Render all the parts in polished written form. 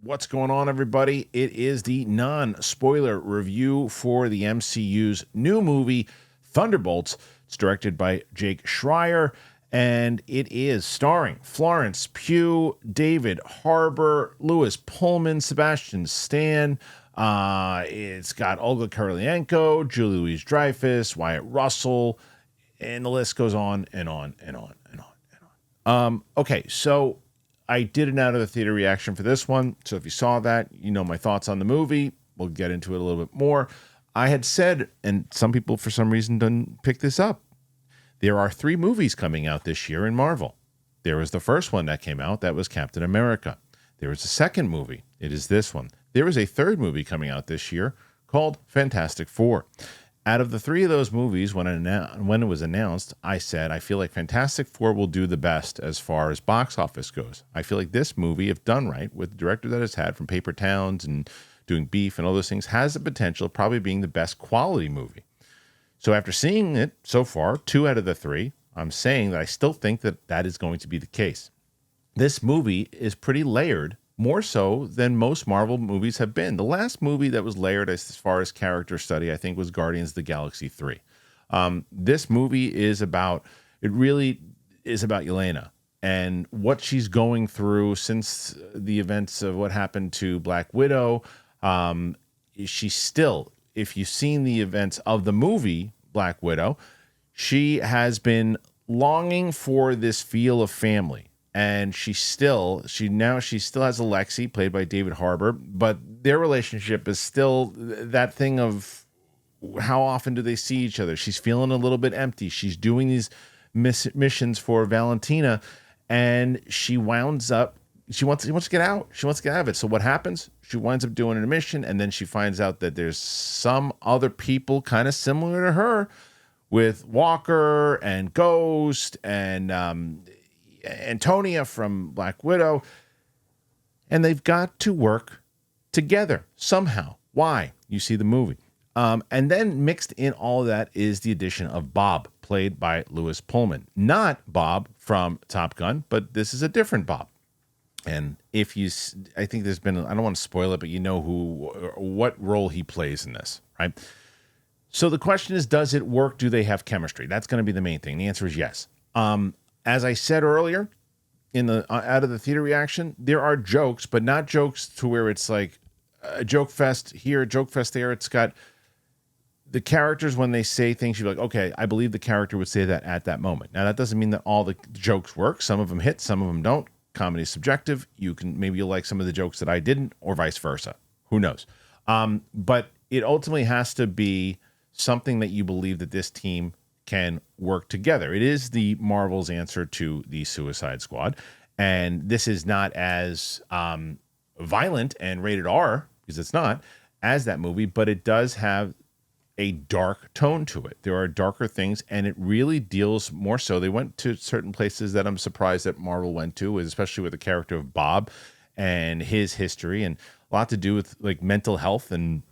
What's going on, everybody? It is the non-spoiler review for the MCU's new movie, Thunderbolts. It's directed by Jake Schreier, and it is starring Florence Pugh, David Harbour, Louis Pullman, Sebastian Stan. It's got Olga Kurylenko, Julie Louis-Dreyfus, Wyatt Russell, and the list goes on and on and on and on and on. Okay, so I did an out of the theater reaction for this one. So if you saw that, you know my thoughts on the movie. We'll get into it a little bit more. I had said, and some people for some reason didn't pick this up, there are 3 movies coming out this year in Marvel. There was the first one that came out. That was Captain America. There was a second movie. It is this one. There is a third movie coming out this year called Fantastic Four. Out of the 3 of those movies, when it was announced, I said, I feel like Fantastic Four will do the best as far as box office goes. I feel like this movie, if done right, with the director that it's had from Paper Towns and doing Beef and all those things, has the potential of probably being the best quality movie. So after seeing it so far, 2 out of the 3, I'm saying that I still think that that is going to be the case. This movie is pretty layered, more so than most Marvel movies have been. The last movie that was layered as far as character study, I think, was Guardians of the Galaxy 3. This movie is about, it really is about Yelena and what she's going through since the events of what happened to Black Widow. She's still, if you've seen the events of the movie Black Widow, she has been longing for this feel of family. And she still has Alexei, played by David Harbour, but their relationship is still that thing of how often do they see each other? She's feeling a little bit empty. She's doing these missions for Valentina, and she wants to get out. She wants to get out of it. So what happens? She winds up doing a mission, and then she finds out that there's some other people kind of similar to her with Walker and Ghost and Antonia from Black Widow, and they've got to work together somehow. Why? You see the movie. And then mixed in all of that is the addition of Bob, played by Louis Pullman. Not Bob from Top Gun, but this is a different Bob. And I think there's been, I don't want to spoil it, but you know what role he plays in this, right? So the question is, does it work? Do they have chemistry? That's going to be the main thing. The answer is yes. As I said earlier, in the out of the theater reaction, there are jokes, but not jokes to where it's like a joke fest here, a joke fest there. It's got the characters, when they say things, you're like, okay, I believe the character would say that at that moment. Now, that doesn't mean that all the jokes work. Some of them hit, some of them don't. Comedy is subjective. Maybe you'll like some of the jokes that I didn't, or vice versa. Who knows? But it ultimately has to be something that you believe that this team can work together. It is the Marvel's answer to the Suicide Squad, and this is not as violent and rated R, because it's not, as that movie, but it does have a dark tone to it. There are darker things, and it really deals more so. They went to certain places that I'm surprised that Marvel went to, especially with the character of Bob and his history, and a lot to do with like mental health, and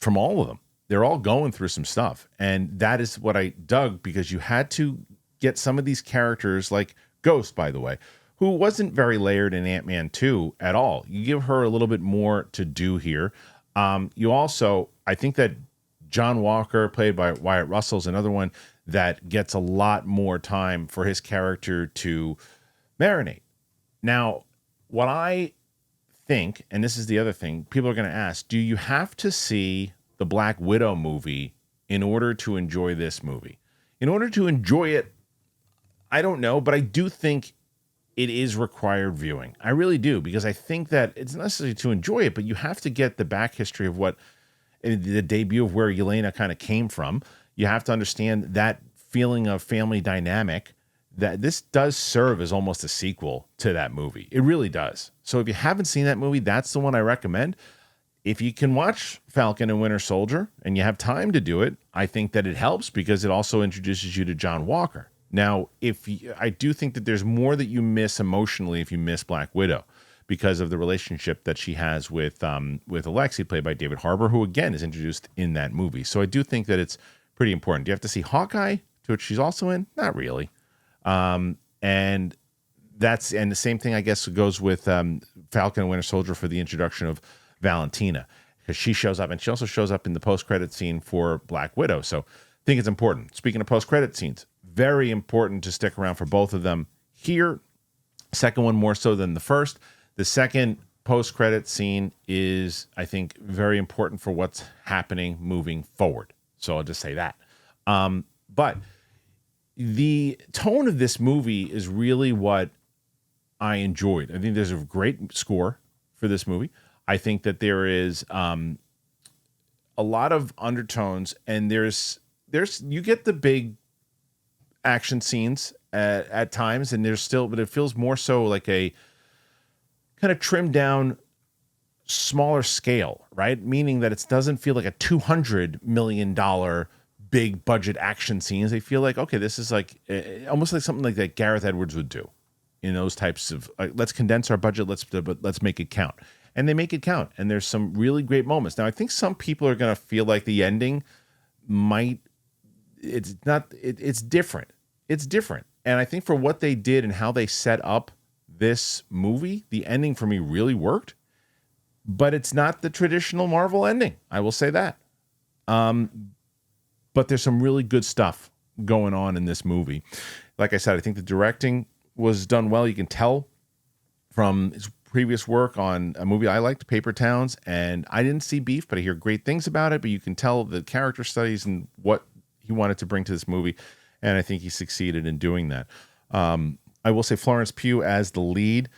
from all of them. They're all going through some stuff. And that is what I dug, because you had to get some of these characters, like Ghost, by the way, who wasn't very layered in Ant-Man 2 at all. You give her a little bit more to do here. You also, I think that John Walker, played by Wyatt Russell, is another one that gets a lot more time for his character to marinate. Now, what I think, and this is the other thing, people are going to ask, do you have to see the Black Widow movie in order to enjoy this movie? In order to enjoy it, I don't know, but I do think it is required viewing. I really do, because I think that it's not necessarily to enjoy it, but you have to get the back history of what the debut of where Yelena kind of came from. You have to understand that feeling of family dynamic, that this does serve as almost a sequel to that movie. It really does. So if you haven't seen that movie, that's the one I recommend. If you can watch Falcon and Winter Soldier and you have time to do it, I think that it helps, because it also introduces you to John Walker. Now, I do think that there's more that you miss emotionally if you miss Black Widow, because of the relationship that she has with Alexei, played by David Harbour, who again is introduced in that movie. So I do think that it's pretty important. Do you have to see Hawkeye, to which she's also in? Not really. And And the same thing, I guess, goes with Falcon and Winter Soldier for the introduction of Valentina, because she shows up, and she also shows up in the post-credit scene for Black Widow. So I think it's important. Speaking of post-credit scenes, very important to stick around for both of them here. Second one more so than the first. The second post-credit scene is, I think, very important for what's happening moving forward. So I'll just say that. But the tone of this movie is really what I enjoyed. I think there's a great score for this movie. I think that there is a lot of undertones, and there's you get the big action scenes at times, and but it feels more so like a kind of trimmed down, smaller scale, right? Meaning that it doesn't feel like a $200 million big budget action scenes. They feel like, okay, this is like almost like something like that Gareth Edwards would do in those types of, let's condense our budget, let's make it count. And they make it count. And there's some really great moments. Now, I think some people are going to feel like the ending it's different. It's different. And I think for what they did and how they set up this movie, the ending for me really worked. But it's not the traditional Marvel ending. I will say that. But there's some really good stuff going on in this movie. Like I said, I think the directing was done well. You can tell from his previous work on a movie I liked, Paper Towns, and I didn't see Beef, but I hear great things about it. But you can tell the character studies and what he wanted to bring to this movie, and I think he succeeded in doing that. I will say Florence Pugh as the lead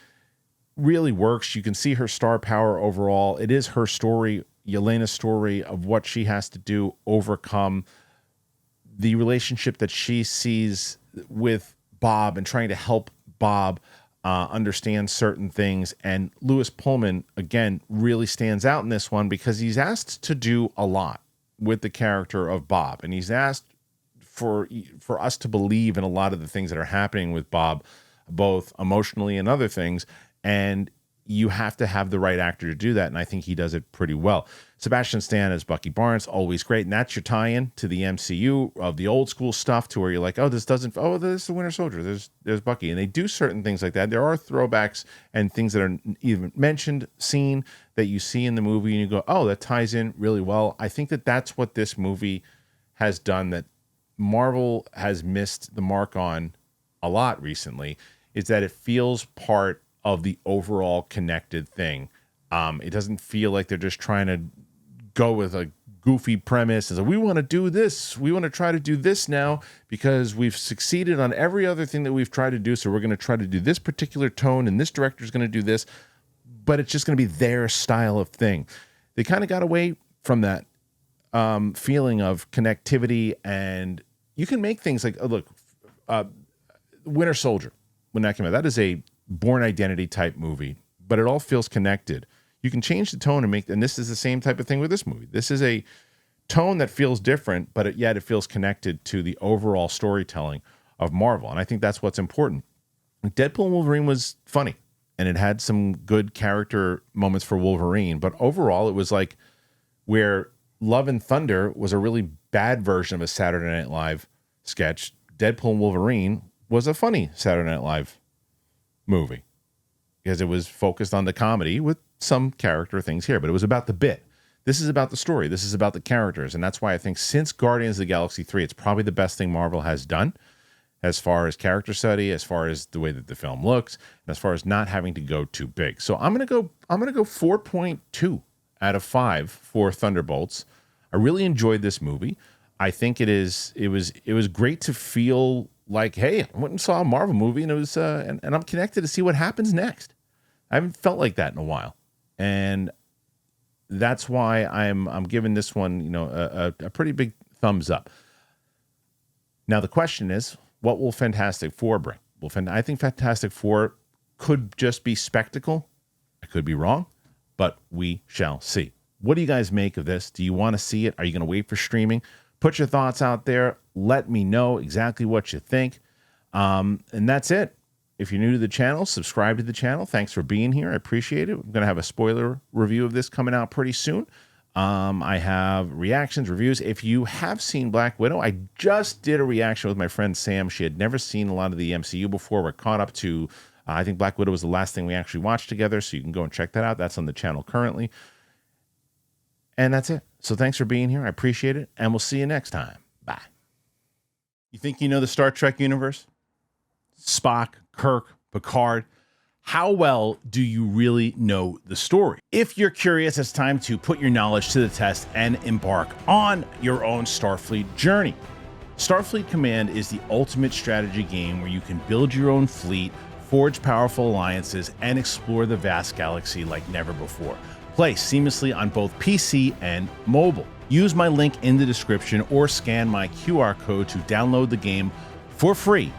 really works. You can see her star power overall. It is her story, Yelena's story, of what she has to do, overcome the relationship that she sees with Bob and trying to help Bob understand certain things. And Lewis Pullman, again, really stands out in this one because he's asked to do a lot with the character of Bob. And he's asked for us to believe in a lot of the things that are happening with Bob, both emotionally and other things. And you have to have the right actor to do that, and I think he does it pretty well. Sebastian Stan as Bucky Barnes, always great, and that's your tie-in to the MCU of the old school stuff, to where you're like, this is the Winter Soldier, there's Bucky, and they do certain things like that. There are throwbacks and things that are even mentioned, seen, that you see in the movie, and you go, that ties in really well. I think that that's what this movie has done that Marvel has missed the mark on a lot recently, is that it feels part of the overall connected thing. It doesn't feel like they're just trying to go with a goofy premise and say, we want to do this. We want to try to do this now because we've succeeded on every other thing that we've tried to do. So we're going to try to do this particular tone, and this director's going to do this, but it's just going to be their style of thing. They kind of got away from that feeling of connectivity, and you can make things like, Winter Soldier, when that came out, that is a Born Identity type movie, but it all feels connected. You can change the tone and this is the same type of thing with this movie. This is a tone that feels different, but yet it feels connected to the overall storytelling of Marvel. And I think that's what's important. Deadpool and Wolverine was funny, and it had some good character moments for Wolverine, but overall it was like where Love and Thunder was a really bad version of a Saturday Night Live sketch. Deadpool and Wolverine was a funny Saturday Night Live movie because it was focused on the comedy with some character things here, but it was about the bit. This is about the story. This is about the characters. And that's why I think since Guardians of the Galaxy 3, it's probably the best thing Marvel has done as far as character study, as far as the way that the film looks, and as far as not having to go too big. So I'm going to go 4.2 out of 5 for Thunderbolts. I really enjoyed this movie. I think it was great to feel like, hey, I went and saw a Marvel movie, and it was and I'm connected to see what happens next. I haven't felt like that in a while, and that's why I'm giving this one, a pretty big thumbs up. Now the question is, what will Fantastic Four bring? I think Fantastic Four could just be spectacle. I could be wrong, but we shall see. What do you guys make of this? Do you want to see it? Are you going to wait for streaming? Put your thoughts out there. Let me know exactly what you think. And that's it. If you're new to the channel, subscribe to the channel. Thanks for being here. I appreciate it. I'm going to have a spoiler review of this coming out pretty soon. I have reactions, reviews. If you have seen Black Widow, I just did a reaction with my friend Sam. She had never seen a lot of the MCU before. We're caught up to I think Black Widow was the last thing we actually watched together, so you can go and check that out. That's on the channel currently. And that's it. So thanks for being here. I appreciate it, and we'll see you next time. Bye. You think you know the Star Trek universe? Spock, Kirk, Picard. How well do you really know the story? If you're curious, it's time to put your knowledge to the test and embark on your own Starfleet journey. Starfleet Command is the ultimate strategy game where you can build your own fleet, forge powerful alliances, and explore the vast galaxy like never before. Play seamlessly on both PC and mobile. Use my link in the description or scan my QR code to download the game for free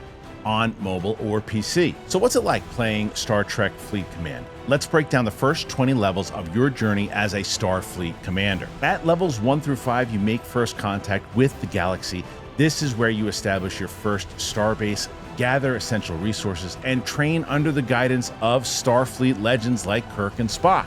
on mobile or PC. So what's it like playing Star Trek Fleet Command? Let's break down the first 20 levels of your journey as a Starfleet commander. At levels 1 through 5, you make first contact with the galaxy. This is where you establish your first starbase, gather essential resources, and train under the guidance of Starfleet legends like Kirk and Spock.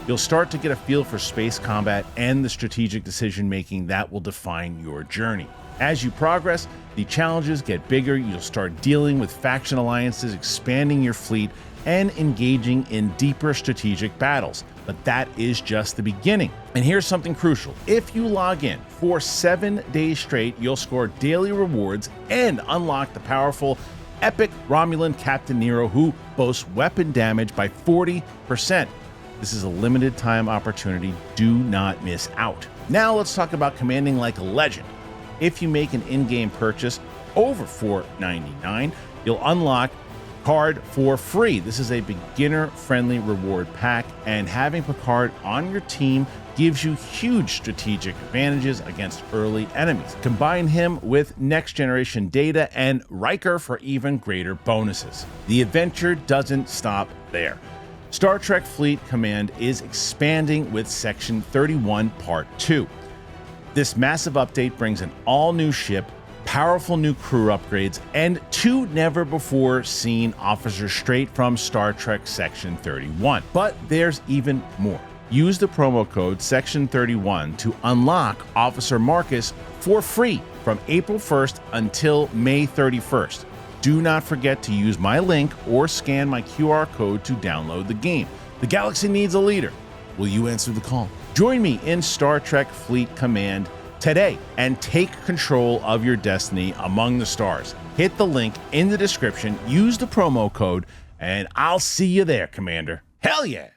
You'll start to get a feel for space combat and the strategic decision-making that will define your journey. As you progress, the challenges get bigger. You'll start dealing with faction alliances, expanding your fleet, and engaging in deeper strategic battles. But that is just the beginning. And here's something crucial. If you log in for 7 days straight, you'll score daily rewards and unlock the powerful epic Romulan Captain Nero, who boasts weapon damage by 40%. This is a limited time opportunity. Do not miss out. Now let's talk about commanding like a legend. If you make an in-game purchase over $4.99, you'll unlock Picard for free. This is a beginner-friendly reward pack, and having Picard on your team gives you huge strategic advantages against early enemies. Combine him with next-generation data and Riker for even greater bonuses. The adventure doesn't stop there. Star Trek Fleet Command is expanding with Section 31 Part 2. This massive update brings an all-new ship, powerful new crew upgrades, and 2 never-before-seen officers straight from Star Trek Section 31. But there's even more. Use the promo code Section 31 to unlock Officer Marcus for free from April 1st until May 31st. Do not forget to use my link or scan my QR code to download the game. The galaxy needs a leader. Will you answer the call? Join me in Star Trek Fleet Command today and take control of your destiny among the stars. Hit the link in the description, use the promo code, and I'll see you there, Commander. Hell yeah!